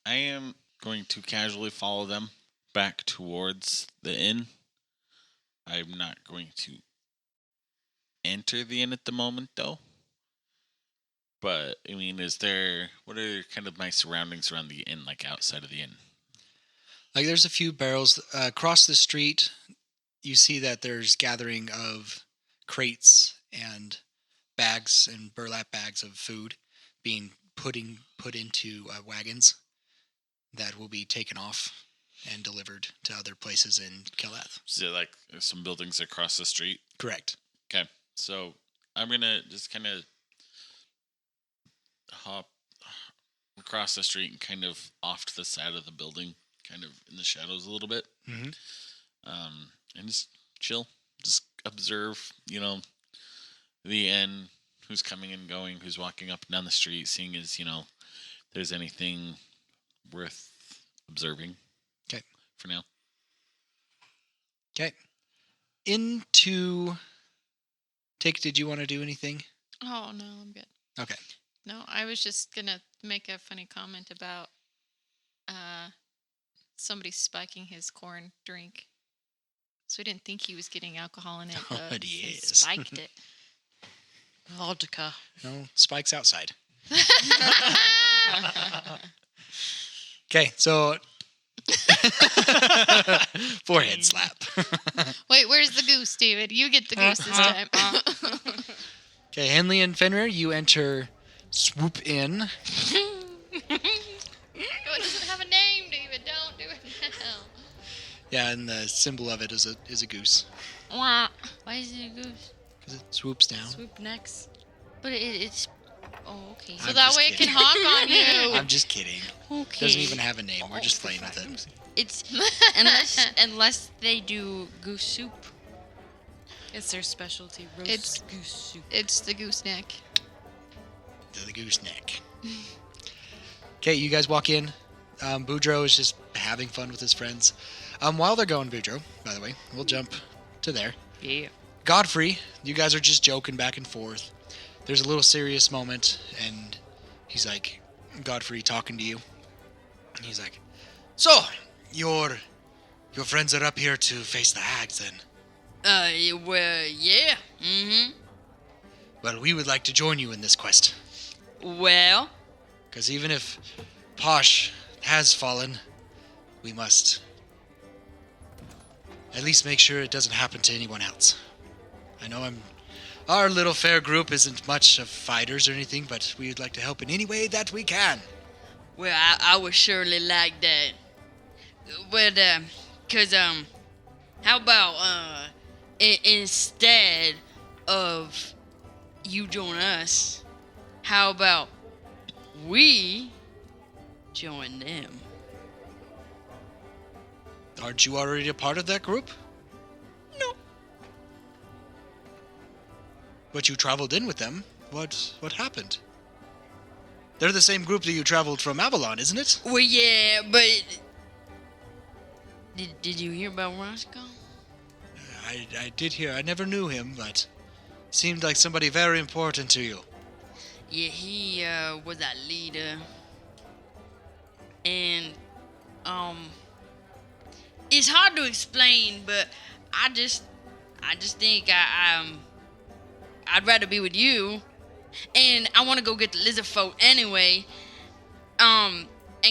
I am going to casually follow them back towards the inn. I'm not going to enter the inn at the moment, though. But I mean, what are kind of my surroundings around the inn, like outside of the inn? Like there's a few barrels across the street. You see that there's gathering of crates and bags and burlap bags of food being put into wagons that will be taken off and delivered to other places in Keleth. Is it like some buildings across the street? Correct. Okay, so I'm gonna just kind of hop across the street and kind of off to the side of the building, kind of in the shadows a little bit, Mm-hmm. and just chill, just observe, the inn, who's coming and going, who's walking up and down the street, seeing as there's anything worth observing. Okay. For now. Okay. Did you want to do anything? Oh, no, I'm good. Okay. No, I was just going to make a funny comment about somebody spiking his corn drink. So I didn't think he was getting alcohol in it. But he he is. spiked it. Vodka. No, Spike's outside. Okay, so forehead slap. Wait, where's the goose, David? You get the goose this time. Okay, Henley and Fenrir, you enter Swoop Inn. It doesn't have a name, David. Don't do it now. Yeah, and the symbol of it is a goose Why is it a goose? because it swoops down. Swoop necks. But it's. Oh, okay. So I'm that just way it kidding. can honk on you. I'm just kidding. Okay. Doesn't even have a name. We're just playing with it. It's unless they do goose soup. It's their specialty. Roast It's- goose soup. It's the gooseneck. To the gooseneck. Okay, you guys walk in. Boudreaux is just having fun with his friends. While they're going, Boudreaux, by the way, we'll jump to there. Yeah. Godfrey, you guys are just joking back and forth. There's a little serious moment, and he's like, Godfrey talking to you. And he's like, so, your friends are up here to face the hags, then? Well, yeah. Mm-hmm. Well, we would like to join you in this quest. Well, Because even if Posh has fallen, we must at least make sure it doesn't happen to anyone else. I know our little fair group isn't much of fighters or anything, but we would like to help in any way that we can. well, I would surely like that. But, how about, instead of you join us, how about we join them? Aren't you already a part of that group? No. But you traveled in with them. What happened? They're the same group that you traveled from Avalon, isn't it? Well, yeah, but did you hear about Roscoe? I did hear. I never knew him, but seemed like somebody very important to you. Yeah, he was our leader, and it's hard to explain, but I just think I'd rather be with you, and I want to go get the lizard folk anyway, and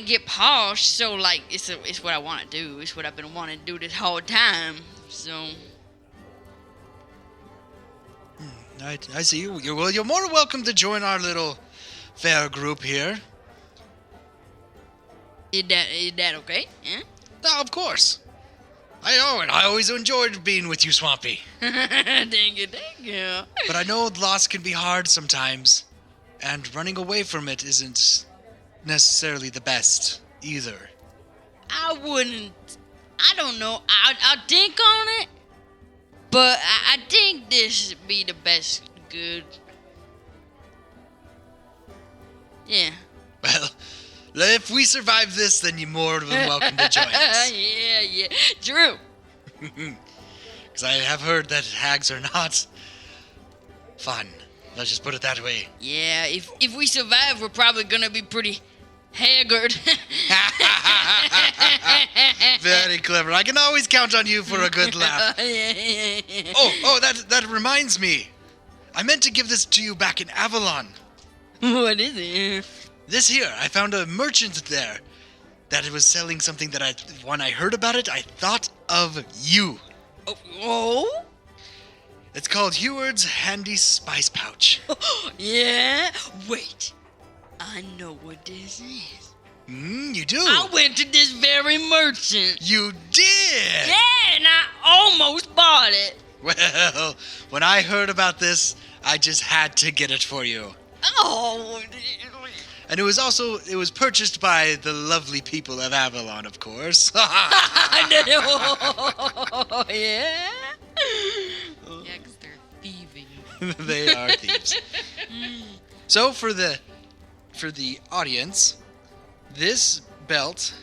get Posh. So like, it's what I want to do. It's what I've been wanting to do this whole time. So. I see you. You're more welcome to join our little fair group here. Is that okay? Yeah? Oh, of course. I know, and I always enjoyed being with you, Swampy. Thank you. But I know loss can be hard sometimes, and running away from it isn't necessarily the best either. I don't know. I'll think on it, but I think this would be the best good. Yeah. Well, if we survive this, then you're more than welcome to join us. Yeah. True. Because I have heard that hags are not fun. Let's just put it that way. Yeah, if we survive, we're probably gonna be pretty haggard. Very clever. I can always count on you for a good laugh. Oh, that reminds me. I meant to give this to you back in Avalon. What is it? This here, I found a merchant there that was selling something that when I heard about it, I thought of you. Oh? It's called Heward's Handy Spice Pouch. Yeah? Wait. I know what this is. You do? I went to this very merchant. You did? Yeah, and I almost bought it. Well, when I heard about this, I just had to get it for you. Oh. And it was purchased by the lovely people of Avalon, of course. Yeah, Yeah? 'cause they're thieving. They are thieves. So for the audience, this belt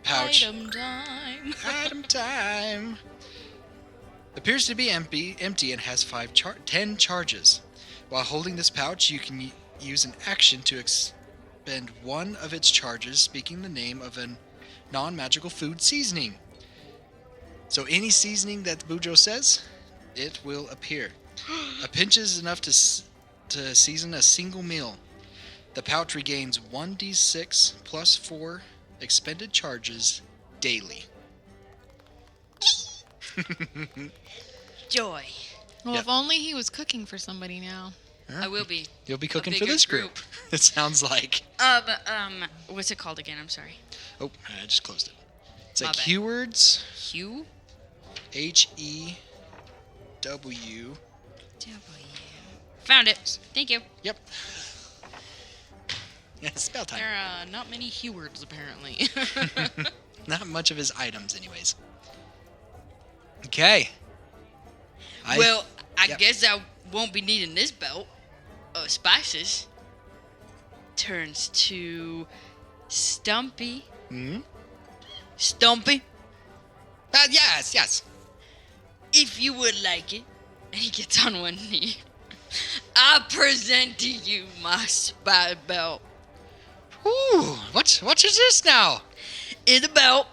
pouch Item time. item time appears to be empty and has 10 charges. While holding this pouch, you can use an action to expend one of its charges, speaking the name of a non-magical food seasoning. So any seasoning that Boudreaux says, it will appear. A pinch is enough to season a single meal. The pouch regains 1d6 plus 4 expended charges daily. Joy. Well, Yep. if only he was cooking for somebody now. I will be. You'll be cooking for bigger this group. It sounds like. What's it called again? I'm sorry. Oh, I just closed it. It's My like bad. Heward's, Hugh? Hew. W. Found it. Thank you. Yep. Yeah, it's spell time. There are not many Hewards, apparently. Not much of his items, anyways. Okay. I Yep. guess I won't be needing this belt of spices. Turns to Stumpy. Hmm? Stumpy, Yes. if you would like it. And he gets on one knee. I present to you my spy belt. Ooh, what is this now? It's a belt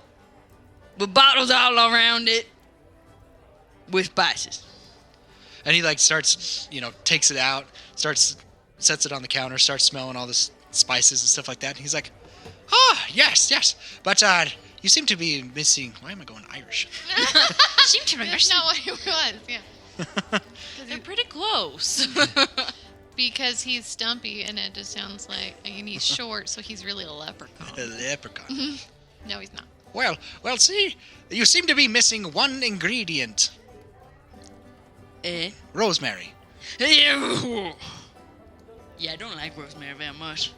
with bottles all around it with spices. And he starts, takes it out, sets it on the counter, starts smelling all the spices and stuff like that. And he's like, yes. But you seem to be missing. Why am I going Irish? Seem to That's not what it was, yeah. They're pretty close. Because he's stumpy and it just sounds like, and he's short, so he's really a leprechaun. A leprechaun. No, he's not. Well, see, you seem to be missing one ingredient. Eh? Rosemary. Yeah, I don't like rosemary very much.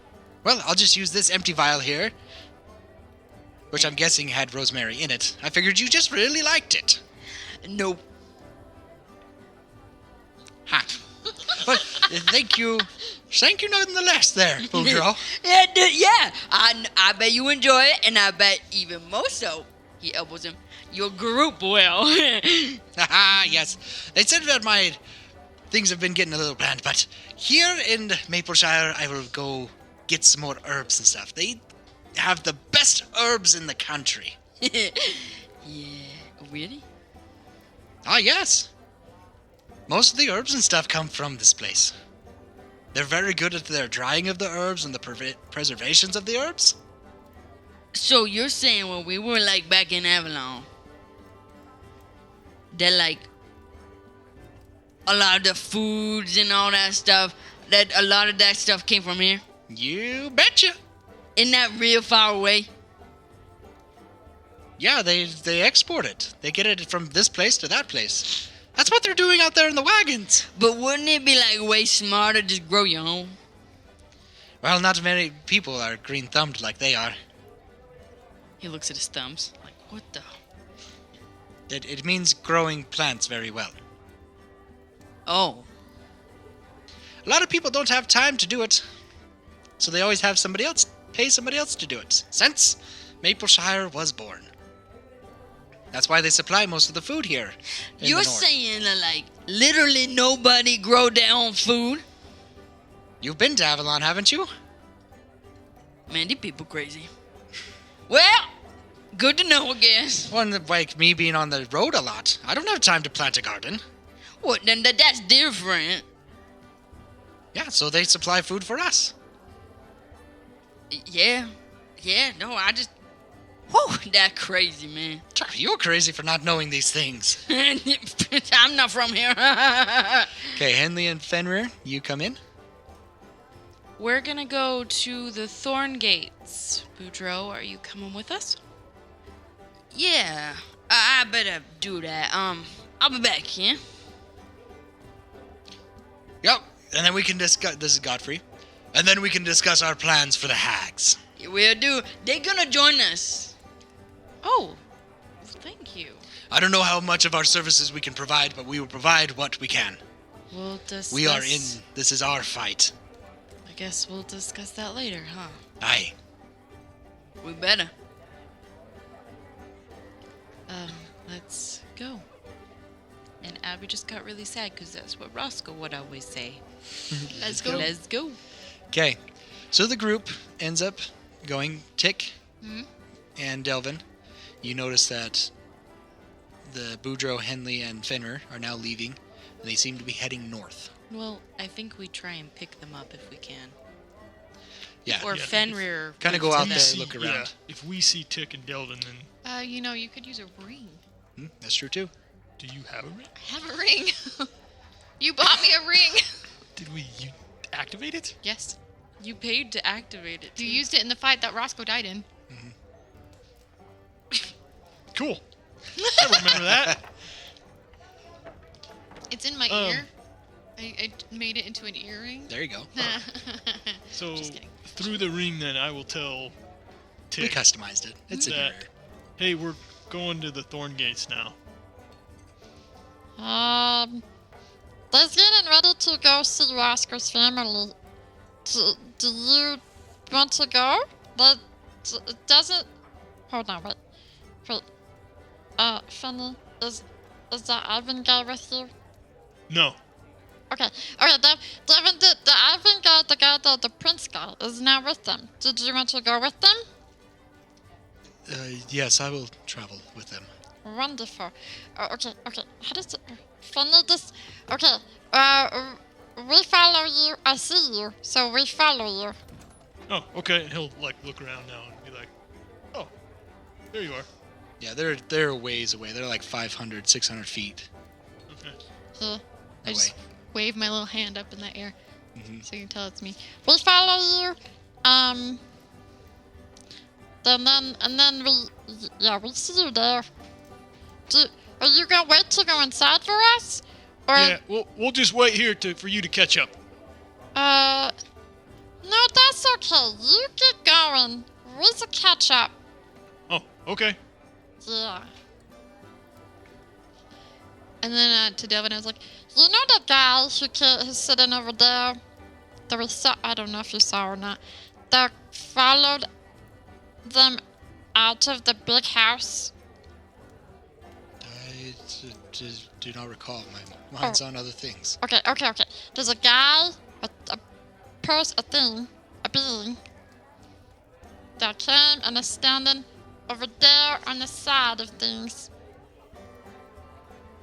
Well, I'll just use this empty vial here, which I'm guessing had rosemary in it. I figured you just really liked it. Nope. Ha. Well, thank you nonetheless there, Boudreaux. Yeah. I bet you enjoy it, and I bet even more so, he elbows him, your group will. Haha, yes. They said that my things have been getting a little bland, but here in Mapleshire, I will go get some more herbs and stuff. They have the best herbs in the country. Yeah, really? Ah, yes. Most of the herbs and stuff come from this place. They're very good at their drying of the herbs and the preservations of the herbs. So you're saying when we were back in Avalon, that a lot of the foods and all that stuff, that a lot of that stuff came from here? You betcha. Isn't that real far away? Yeah, they export it. They get it from this place to that place. That's what they're doing out there in the wagons. But wouldn't it be way smarter to just grow your own? Well, not many people are green-thumbed like they are. He looks at his thumbs. Like, what the? It means growing plants very well. Oh. A lot of people don't have time to do it, so they always have pay somebody else to do it, since Mapleshire was born. That's why they supply most of the food here in You're the north. saying that literally nobody grow their own food? You've been to Avalon, haven't you? Man, these people crazy. Well, good to know, I guess. One like me being on the road a lot. I don't have time to plant a garden. What, then that's different. Yeah, so they supply food for us. Yeah. Yeah, no, I just... Whew, that's crazy, man. You're crazy for not knowing these things. I'm not from here. Okay, Henley and Fenrir, you come in. We're gonna go to the Thorn Gates. Boudreaux, are you coming with us? Yeah, I better do that. I'll be back, yeah? Yep, and then we can discuss. This is Godfrey. And then we can discuss our plans for the hags. Yeah, we'll do. They're gonna join us. Oh, thank you. I don't know how much of our services we can provide, but we will provide what we can. We'll discuss... We are in. This is our fight. I guess we'll discuss that later, huh? Aye. We better. Let's go. And Abby just got really sad because that's what Roscoe would always say. Let's go. Let's go. Okay, so the group ends up going Tick Mhm. and Delvin. You notice that the Boudreaux, Henley, and Fenrir are now leaving, and they seem to be heading north. Well, I think we try and pick them up if we can. Yeah, Or Yeah. Fenrir. Kinda goes go to out them. there, look around. Yeah, if we see Tick and Delvin, then You could use a ring. That's true too. do you have a ring? I have a ring. You bought me a ring. Did you activate it? Yes. You paid to activate it. You too. used it in the fight that Roscoe died in. Cool. I remember that. It's in my ear. I made it into an earring. There you go. So Just kidding. through the ring, then I will tell We Tick customized it. It's in your that, hey, we're going to the Thorn Gates now. They're getting ready to go see Roscoe's family. Do you want to go? It doesn't... Hold on, wait. Finny, is that Ivan guy with you? No. Okay, Devin, the Ivan guy, the guy, the prince guy, is now with them. Did you want to go with them? Yes, I will travel with them. Wonderful. Okay. How does it... Finny, this... Okay, we follow you. I see you, so we follow you. Oh, okay. He'll look around now and be like, oh, there you are. Yeah, they're a ways away. They're like 500, 600 feet Okay. Yeah. I away. just wave my little hand up in the air so you can tell it's me. We follow you. Then we see you there. Are you gonna wait to go inside for us? Or Yeah, we'll just wait here for you to catch up. no, that's okay. You get going. We can catch up. Oh, okay. Yeah. And then to Delvin, I was like, You know that guy who's sitting over there? I don't know if you saw or not. That followed them out of the big house. I do not recall. My mind's on other things. Okay. There's a guy, a being, that came and is standing over there on the side of things.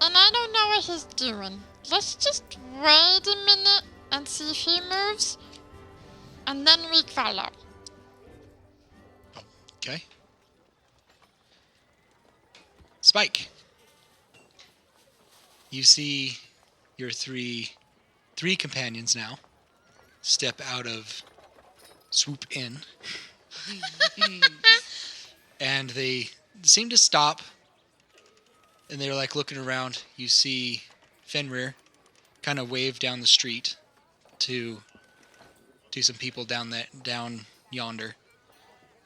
And I don't know what he's doing. Let's just wait a minute and see if he moves, and then we follow. Okay. Spike. You see your three companions now step out of Swoop Inn. And they seem to stop. And they're looking around. You see Fenrir kind of wave down the street to some people down yonder.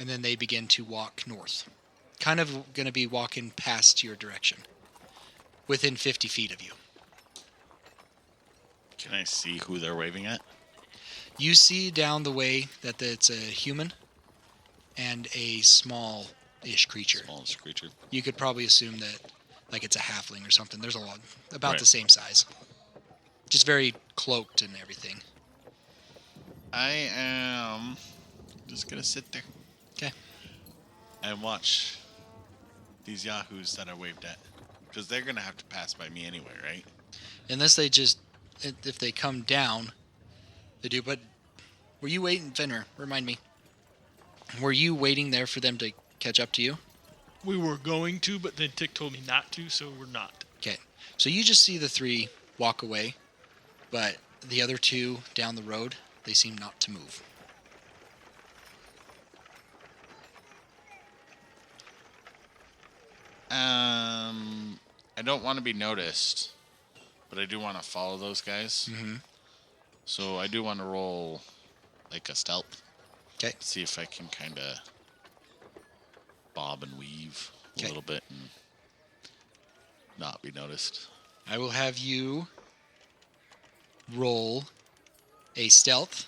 And then they begin to walk north. Kind of going to be walking past your direction. Within 50 feet of you. Can I see who they're waving at? You see down the way that it's a human and a small-ish creature. Smallest creature. You could probably assume that it's a halfling or something. There's a lot, about Right. the same size. Just very cloaked and everything. I am just gonna sit there. Okay. And watch these yahoos that I waved at. Because they're gonna have to pass by me anyway, right? Unless if they come down, They do, but were you waiting, Fenrir? Remind me. Were you waiting there for them to catch up to you? We were going to, but then Tick told me not to, so we're not. Okay. So you just see the three walk away, but the other two down the road, they seem not to move. I don't want to be noticed, but I do want to follow those guys. Mm-hmm. So I do want to roll like a stealth. Okay. See if I can kind of bob and weave a 'Kay. little bit and not be noticed. I will have you roll a stealth,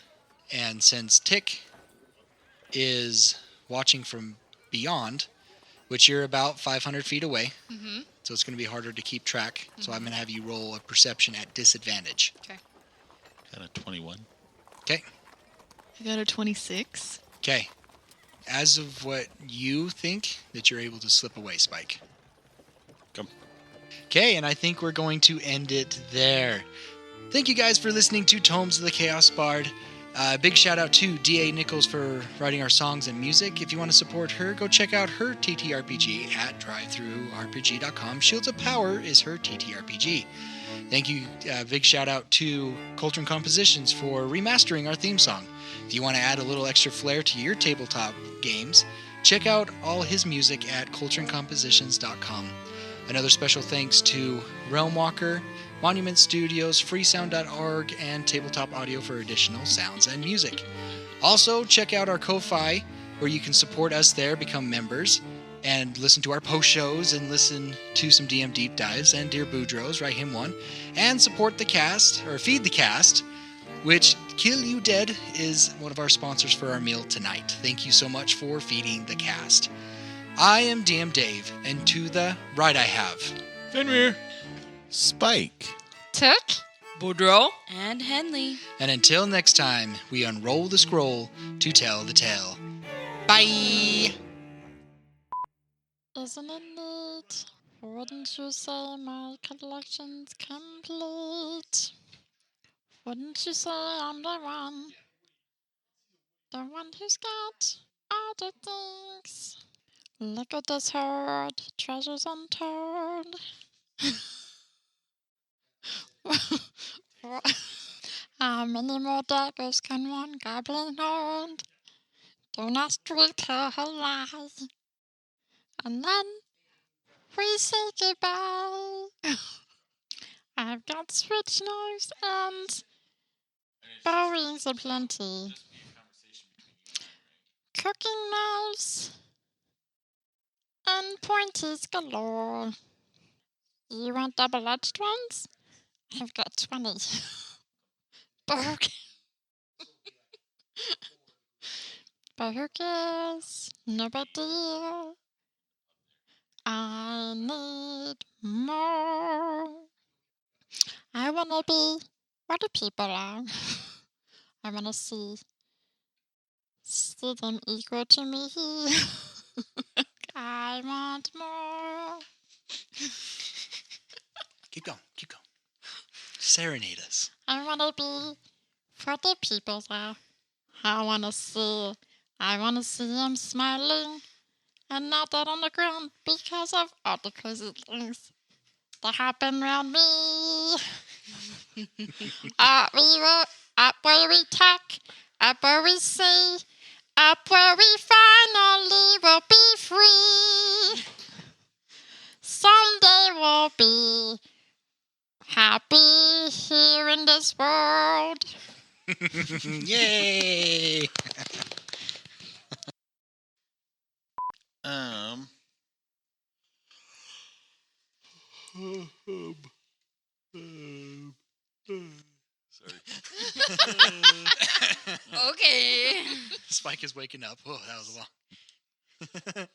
and since Tick is watching from beyond, which you're about 500 feet away, Mm-hmm. so it's going to be harder to keep track, so I'm going to have you roll a perception at disadvantage. Okay. Got a 21. Okay. I got a 26. Okay. As of what you think, that you're able to slip away, Spike. Come. Okay, and I think we're going to end it there. Thank you guys for listening to Tomes of the Chaos Bard. Big shout out to D.A. Nichols for writing our songs and music. If you want to support her, go check out her TTRPG at drivethroughrpg.com. Shields of Power is her TTRPG. Thank you. Big shout out to Coltrane Compositions for remastering our theme song. If you want to add a little extra flair to your tabletop games, check out all his music at coltranecompositions.com. Another special thanks to Realmwalker, Monument Studios, freesound.org, and Tabletop Audio for additional sounds and music. Also, check out our Ko-Fi, where you can support us there, become members, and listen to our post shows and listen to some DM deep dives and Dear Boudreaux, write him one, and support the cast, or feed the cast, which Kill You Dead is one of our sponsors for our meal tonight. Thank you so much for feeding the cast. I am DM Dave, and to the right I have Fenrir. Spike. Tick? Boudreaux. And Henley. And until next time, we unroll the scroll to tell the tale. Bye! Isn't it neat? Wouldn't you say my collection's complete? Wouldn't you say I'm the one who's got all the things? Look at this hoard, treasures untold. How many more daggers can one goblin hold? Don't ask me to her lies. And then we say goodbye. I've got switch knives and bowings aplenty. Cooking knives and pointers galore. You want double-edged ones? I've got 20. Burgers, no big deal. I need more. I wanna be where the people are. I wanna see them equal to me. I want more. Keep going. Serenade us. I wanna be where the people are. I wanna see them smiling and not that on the ground because of all the crazy things that happen around me. Up where we talk, up where we see, up where we finally will be free. Someday we'll be happy here in this world. Yay! Sorry. Okay. Spike is waking up. Oh, that was long.